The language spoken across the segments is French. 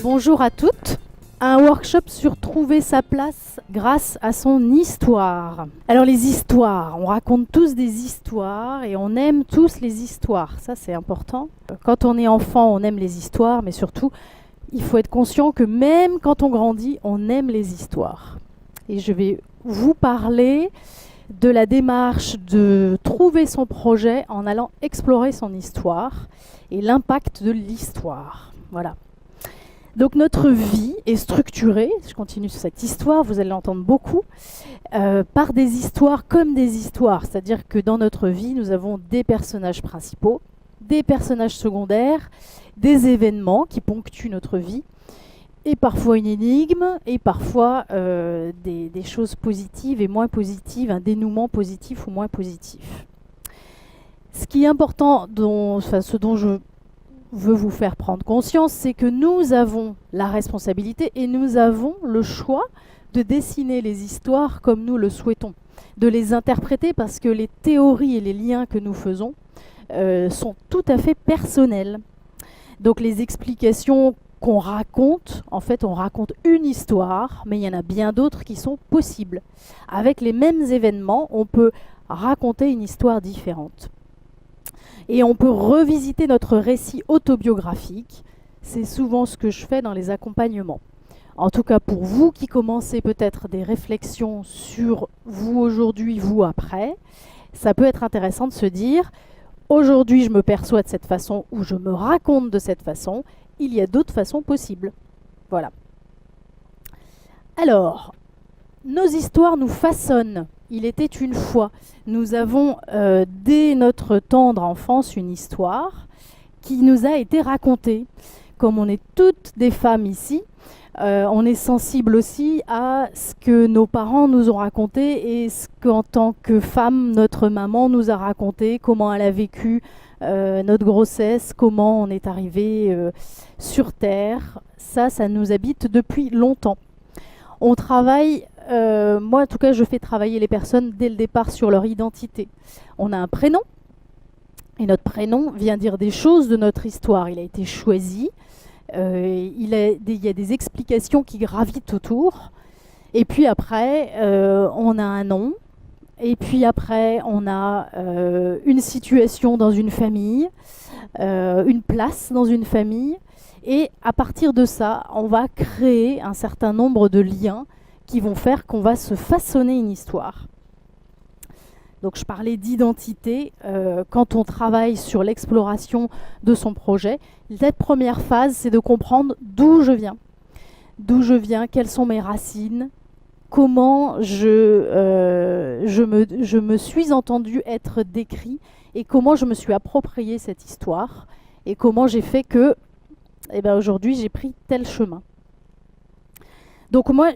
Bonjour à toutes. Un workshop sur trouver sa place grâce à son histoire. Alors les histoires, on raconte tous des histoires et on aime tous les histoires. Ça c'est important. Quand on est enfant, on aime les histoires, mais surtout, il faut être conscient que même quand on grandit, on aime les histoires. Et je vais vous parler de la démarche de trouver son projet en allant explorer son histoire et l'impact de l'histoire. Voilà. Donc notre vie est structurée, je continue sur cette histoire, vous allez l'entendre beaucoup, par des histoires comme des histoires. C'est-à-dire que dans notre vie, nous avons des personnages principaux, des personnages secondaires, des événements qui ponctuent notre vie, et parfois une énigme, et parfois des choses positives et moins positives, un dénouement positif ou moins positif. Ce qui est important, ce dont je veux vous faire prendre conscience, c'est que nous avons la responsabilité et nous avons le choix de dessiner les histoires comme nous le souhaitons, de les interpréter parce que les théories et les liens que nous faisons sont tout à fait personnels. Donc les explications qu'on raconte, en fait on raconte une histoire, mais il y en a bien d'autres qui sont possibles. Avec les mêmes événements, on peut raconter une histoire différente. Et on peut revisiter notre récit autobiographique. C'est souvent ce que je fais dans les accompagnements. En tout cas, pour vous qui commencez peut-être des réflexions sur vous aujourd'hui, vous après, ça peut être intéressant de se dire « Aujourd'hui, je me perçois de cette façon ou je me raconte de cette façon. Il y a d'autres façons possibles. » Voilà. Alors, nos histoires nous façonnent. Il était une fois. Nous avons, dès notre tendre enfance, une histoire qui nous a été racontée. Comme on est toutes des femmes ici, on est sensible aussi à ce que nos parents nous ont raconté et ce qu'en tant que femme, notre maman nous a raconté, comment elle a vécu notre grossesse, comment on est arrivé sur Terre. Ça nous habite depuis longtemps. On travaille... moi, en tout cas, je fais travailler les personnes dès le départ sur leur identité. On a un prénom, et notre prénom vient dire des choses de notre histoire. Il a été choisi, il y a des explications qui gravitent autour, et puis après, on a un nom, et puis après, on a une situation dans une famille, une place dans une famille, et à partir de ça, on va créer un certain nombre de liens qui vont faire qu'on va se façonner une histoire. Donc je parlais d'identité. Quand on travaille sur l'exploration de son projet, cette première phase, c'est de comprendre d'où je viens. D'où je viens, quelles sont mes racines, comment je me suis entendu être décrit et comment je me suis approprié cette histoire et comment j'ai fait que aujourd'hui j'ai pris tel chemin. Donc moi,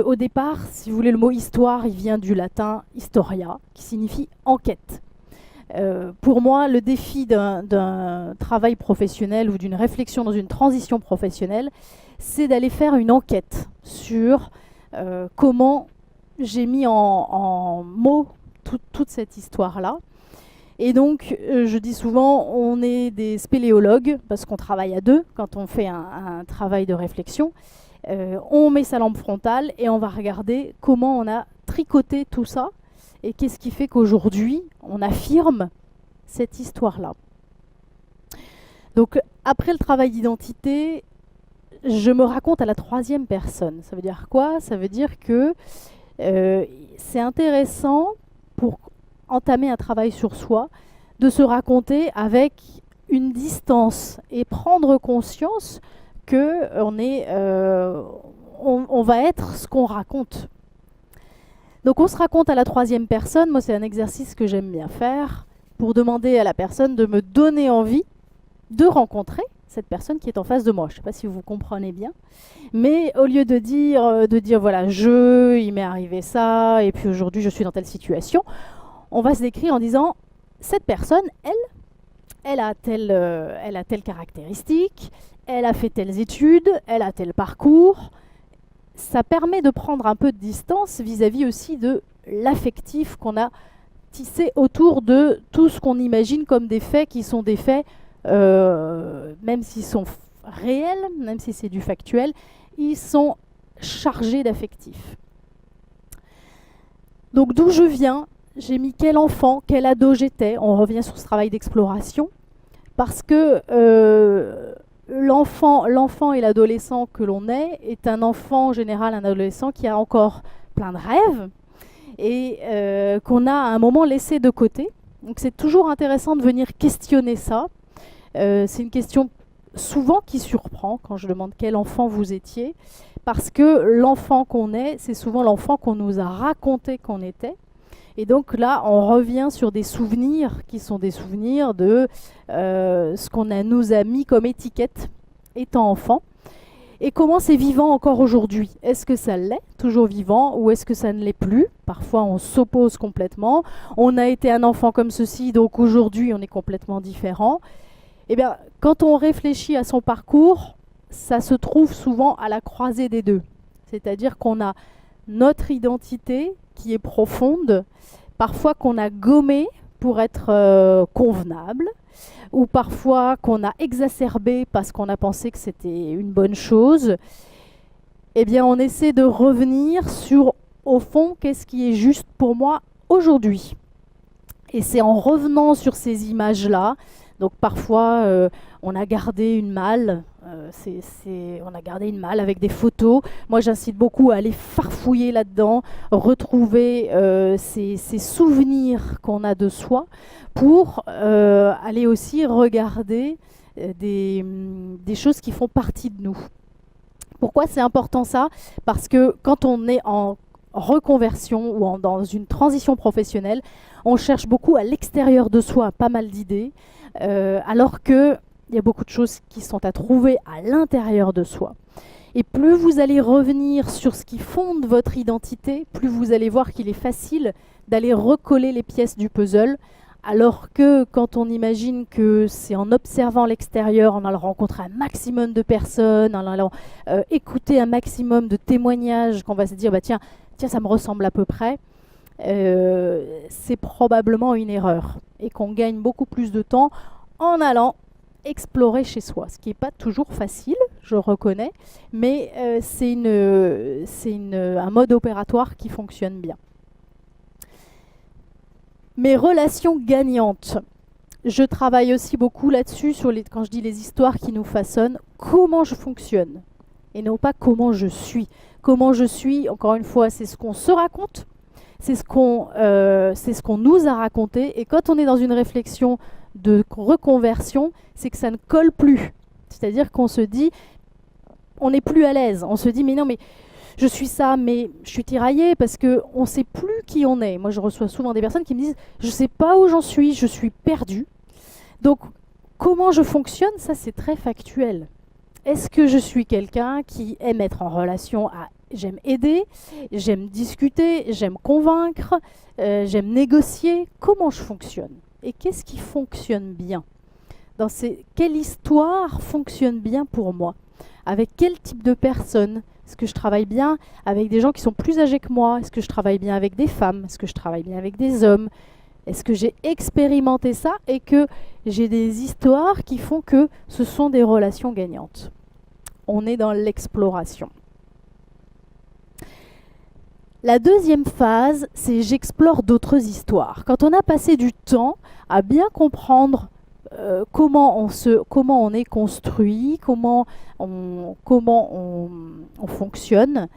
au départ, si vous voulez, le mot histoire, il vient du latin historia, qui signifie enquête. Pour moi, le défi d'un travail professionnel ou d'une réflexion dans une transition professionnelle, c'est d'aller faire une enquête sur comment j'ai mis en mots toute cette histoire-là. Et donc, je dis souvent, on est des spéléologues, parce qu'on travaille à deux quand on fait un travail de réflexion. On met sa lampe frontale et on va regarder comment on a tricoté tout ça et qu'est-ce qui fait qu'aujourd'hui on affirme cette histoire-là. Donc après le travail d'identité, je me raconte à la troisième personne. Ça veut dire quoi? Ça veut dire que c'est intéressant pour entamer un travail sur soi de se raconter avec une distance et prendre conscience qu'on on va être ce qu'on raconte. Donc on se raconte à la troisième personne. Moi, c'est un exercice que j'aime bien faire pour demander à la personne de me donner envie de rencontrer cette personne qui est en face de moi. Je ne sais pas si vous comprenez bien. Mais au lieu de dire voilà, il m'est arrivé ça, et puis aujourd'hui je suis dans telle situation, on va se décrire en disant cette personne, elle a telle caractéristique, elle a fait telles études, elle a tel parcours. Ça permet de prendre un peu de distance vis-à-vis aussi de l'affectif qu'on a tissé autour de tout ce qu'on imagine comme des faits qui sont des faits, même s'ils sont réel, même si c'est du factuel, ils sont chargés d'affectif. Donc d'où je viens, j'ai mis quel enfant, quel ado j'étais, on revient sur ce travail d'exploration, parce que l'enfant et l'adolescent que l'on est un enfant en général, un adolescent qui a encore plein de rêves et qu'on a à un moment laissé de côté. Donc c'est toujours intéressant de venir questionner ça. C'est une question souvent qui surprend quand je demande quel enfant vous étiez, parce que l'enfant qu'on est, c'est souvent l'enfant qu'on nous a raconté qu'on était. Et donc là, on revient sur des souvenirs qui sont des souvenirs de ce qu'on nous a mis comme étiquette étant enfant. Et comment c'est vivant encore aujourd'hui? Est-ce que ça l'est, toujours vivant, ou est-ce que ça ne l'est plus? Parfois, on s'oppose complètement. On a été un enfant comme ceci, donc aujourd'hui, on est complètement différent. Eh bien, quand on réfléchit à son parcours, ça se trouve souvent à la croisée des deux. C'est-à-dire qu'on a notre identité qui est profonde, parfois qu'on a gommée pour être convenable, ou parfois qu'on a exacerbé parce qu'on a pensé que c'était une bonne chose. Eh bien, on essaie de revenir sur, au fond, qu'est-ce qui est juste pour moi aujourd'hui. Et c'est en revenant sur ces images-là, donc parfois on a gardé une malle, on a gardé une malle avec des photos. Moi j'incite beaucoup à aller farfouiller là-dedans, retrouver ces souvenirs qu'on a de soi pour aller aussi regarder des choses qui font partie de nous. Pourquoi c'est important ça? Parce que quand on est en reconversion ou dans une transition professionnelle, on cherche beaucoup à l'extérieur de soi, pas mal d'idées, alors qu'il y a beaucoup de choses qui sont à trouver à l'intérieur de soi. Et plus vous allez revenir sur ce qui fonde votre identité, plus vous allez voir qu'il est facile d'aller recoller les pièces du puzzle, alors que quand on imagine que c'est en observant l'extérieur, en allant rencontrer un maximum de personnes, en allant écouter un maximum de témoignages, qu'on va se dire, bah tiens, ça me ressemble à peu près, c'est probablement une erreur. Et qu'on gagne beaucoup plus de temps en allant explorer chez soi, ce qui n'est pas toujours facile, je reconnais, mais c'est un mode opératoire qui fonctionne bien. Mes relations gagnantes. Je travaille aussi beaucoup là-dessus, quand je dis les histoires qui nous façonnent, comment je fonctionne, et non pas comment je suis. Comment je suis, encore une fois, c'est ce qu'on se raconte, c'est ce qu'on nous a raconté, et quand on est dans une réflexion de reconversion, c'est que ça ne colle plus. C'est-à-dire qu'on se dit, on n'est plus à l'aise, on se dit, mais non, mais je suis ça, mais je suis tiraillée parce qu'on ne sait plus qui on est. Moi, je reçois souvent des personnes qui me disent, je ne sais pas où j'en suis, je suis perdue. Donc, comment je fonctionne, ça c'est très factuel. Est-ce que je suis quelqu'un qui aime être en relation j'aime aider, j'aime discuter, j'aime convaincre, j'aime négocier. Comment je fonctionne? Et qu'est-ce qui fonctionne bien? Quelle histoire fonctionne bien pour moi? Avec quel type de personnes? Est-ce que je travaille bien avec des gens qui sont plus âgés que moi? Est-ce que je travaille bien avec des femmes? Est-ce que je travaille bien avec des hommes? Est-ce que j'ai expérimenté ça et que j'ai des histoires qui font que ce sont des relations gagnantes? On est dans l'exploration. La deuxième phase, c'est j'explore d'autres histoires. Quand on a passé du temps à bien comprendre comment on est construit, comment on fonctionne,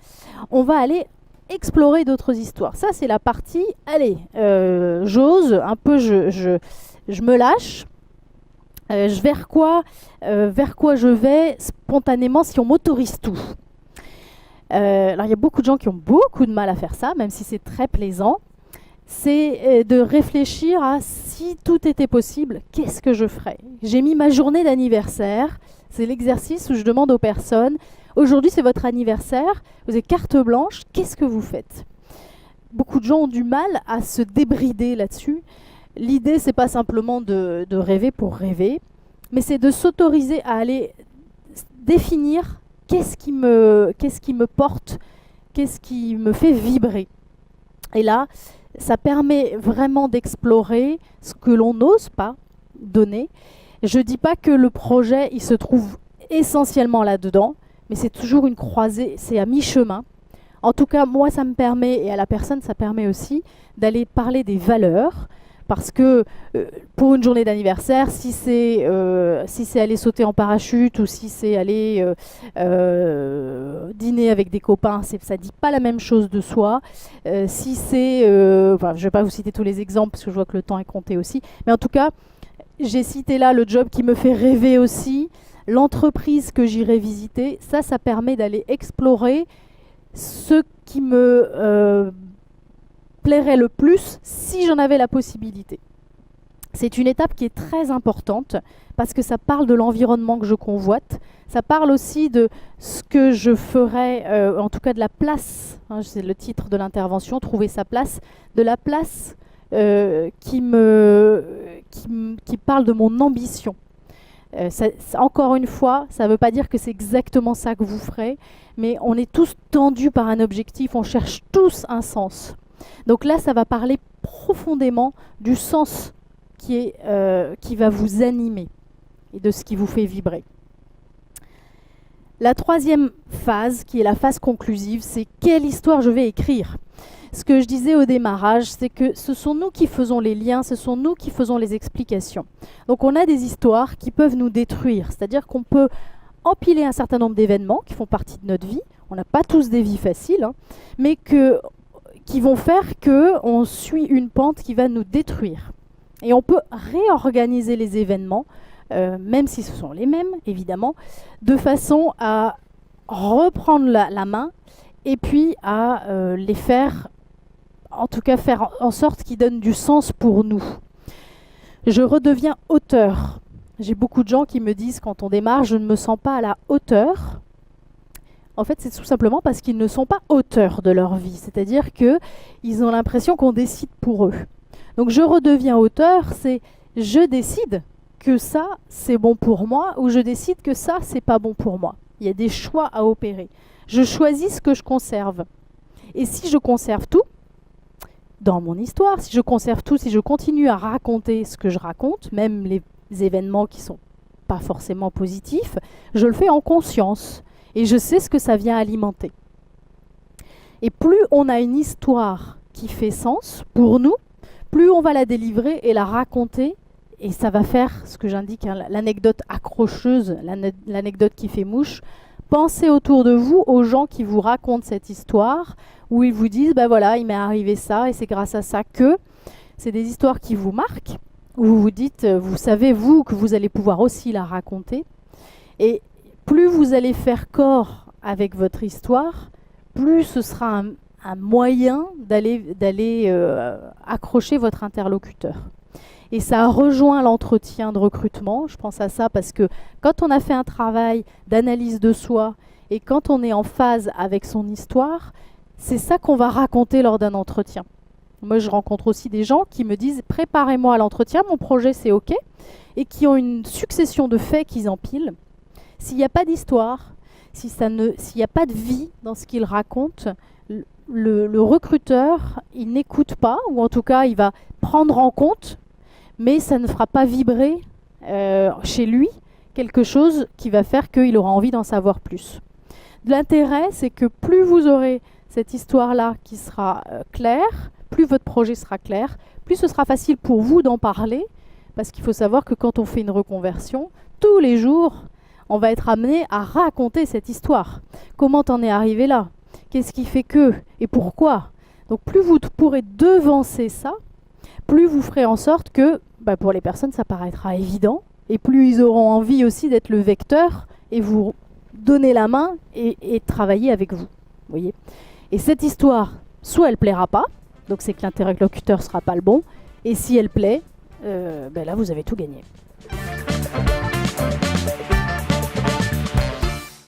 on va aller explorer d'autres histoires. Ça, c'est la partie, allez, j'ose, un peu je me lâche. Vers quoi je vais spontanément si on m'autorise tout. Alors il y a beaucoup de gens qui ont beaucoup de mal à faire ça, même si c'est très plaisant. C'est de réfléchir à si tout était possible, qu'est-ce que je ferais? J'ai mis ma journée d'anniversaire, c'est l'exercice où je demande aux personnes, aujourd'hui c'est votre anniversaire, vous avez carte blanche, qu'est-ce que vous faites? Beaucoup de gens ont du mal à se débrider là-dessus. L'idée, c'est pas simplement de rêver pour rêver, mais c'est de s'autoriser à aller définir qu'est-ce qui me porte, qu'est-ce qui me fait vibrer. Et là, ça permet vraiment d'explorer ce que l'on n'ose pas donner. Je ne dis pas que le projet, il se trouve essentiellement là-dedans, mais c'est toujours une croisée, c'est à mi-chemin. En tout cas, moi, ça me permet, et à la personne, ça permet aussi d'aller parler des valeurs, parce que pour une journée d'anniversaire, si c'est aller sauter en parachute ou si c'est aller dîner avec des copains, ça ne dit pas la même chose de soi. Si c'est, enfin, je ne vais pas vous citer tous les exemples parce que je vois que le temps est compté aussi, mais en tout cas, j'ai cité là le job qui me fait rêver aussi, l'entreprise que j'irai visiter. Ça permet d'aller explorer ce qui me plairait le plus si j'en avais la possibilité. C'est une étape qui est très importante parce que ça parle de l'environnement que je convoite, ça parle aussi de ce que je ferais, en tout cas de la place, hein, c'est le titre de l'intervention, trouver sa place, de la place qui parle de mon ambition. Encore une fois, ça ne veut pas dire que c'est exactement ça que vous ferez, mais on est tous tendus par un objectif, on cherche tous un sens. Donc là, ça va parler profondément du sens qui va vous animer et de ce qui vous fait vibrer. La troisième phase, qui est la phase conclusive, c'est quelle histoire je vais écrire. Ce que je disais au démarrage, c'est que ce sont nous qui faisons les liens, ce sont nous qui faisons les explications. Donc on a des histoires qui peuvent nous détruire, c'est-à-dire qu'on peut empiler un certain nombre d'événements qui font partie de notre vie. On n'a pas tous des vies faciles, hein, mais qui vont faire qu'on suit une pente qui va nous détruire. Et on peut réorganiser les événements, même si ce sont les mêmes, évidemment, de façon à reprendre la main et puis à les faire, en tout cas faire en sorte qu'ils donnent du sens pour nous. Je redeviens auteur. J'ai beaucoup de gens qui me disent quand on démarre, je ne me sens pas à la hauteur. En fait, c'est tout simplement parce qu'ils ne sont pas auteurs de leur vie. C'est-à-dire qu'ils ont l'impression qu'on décide pour eux. Donc je redeviens auteur, c'est je décide que ça, c'est bon pour moi, ou je décide que ça, c'est pas bon pour moi. Il y a des choix à opérer. Je choisis ce que je conserve. Et si je conserve tout, dans mon histoire, si je conserve tout, si je continue à raconter ce que je raconte, même les événements qui ne sont pas forcément positifs, je le fais en conscience. Et je sais ce que ça vient alimenter. Et plus on a une histoire qui fait sens pour nous, plus on va la délivrer et la raconter. Et ça va faire ce que j'indique, hein, l'anecdote accrocheuse, l'anecdote qui fait mouche. Pensez autour de vous aux gens qui vous racontent cette histoire, où ils vous disent, ben voilà, il m'est arrivé ça, et c'est grâce à ça que... C'est des histoires qui vous marquent, où vous vous dites, vous savez, vous, que vous allez pouvoir aussi la raconter. Et plus vous allez faire corps avec votre histoire, plus ce sera un moyen d'aller accrocher votre interlocuteur. Et ça rejoint l'entretien de recrutement. Je pense à ça parce que quand on a fait un travail d'analyse de soi et quand on est en phase avec son histoire, c'est ça qu'on va raconter lors d'un entretien. Moi, je rencontre aussi des gens qui me disent « Préparez-moi à l'entretien, mon projet c'est OK » et qui ont une succession de faits qu'ils empilent. S'il n'y a pas d'histoire, s'il n'y a pas de vie dans ce qu'ils racontent, le recruteur, il n'écoute pas, ou en tout cas, il va prendre en compte, mais ça ne fera pas vibrer chez lui quelque chose qui va faire qu'il aura envie d'en savoir plus. L'intérêt, c'est que plus vous aurez cette histoire-là qui sera claire, plus votre projet sera clair, plus ce sera facile pour vous d'en parler, parce qu'il faut savoir que quand on fait une reconversion, tous les jours, on va être amené à raconter cette histoire. Comment t'en es arrivé là? Qu'est-ce qui fait que? Et pourquoi? Donc plus vous pourrez devancer ça, plus vous ferez en sorte que, pour les personnes, ça paraîtra évident, et plus ils auront envie aussi d'être le vecteur et vous donner la main et travailler avec vous. Voyez. Et cette histoire, soit elle plaira pas, donc c'est que l'interlocuteur sera pas le bon, et si elle plaît, là vous avez tout gagné.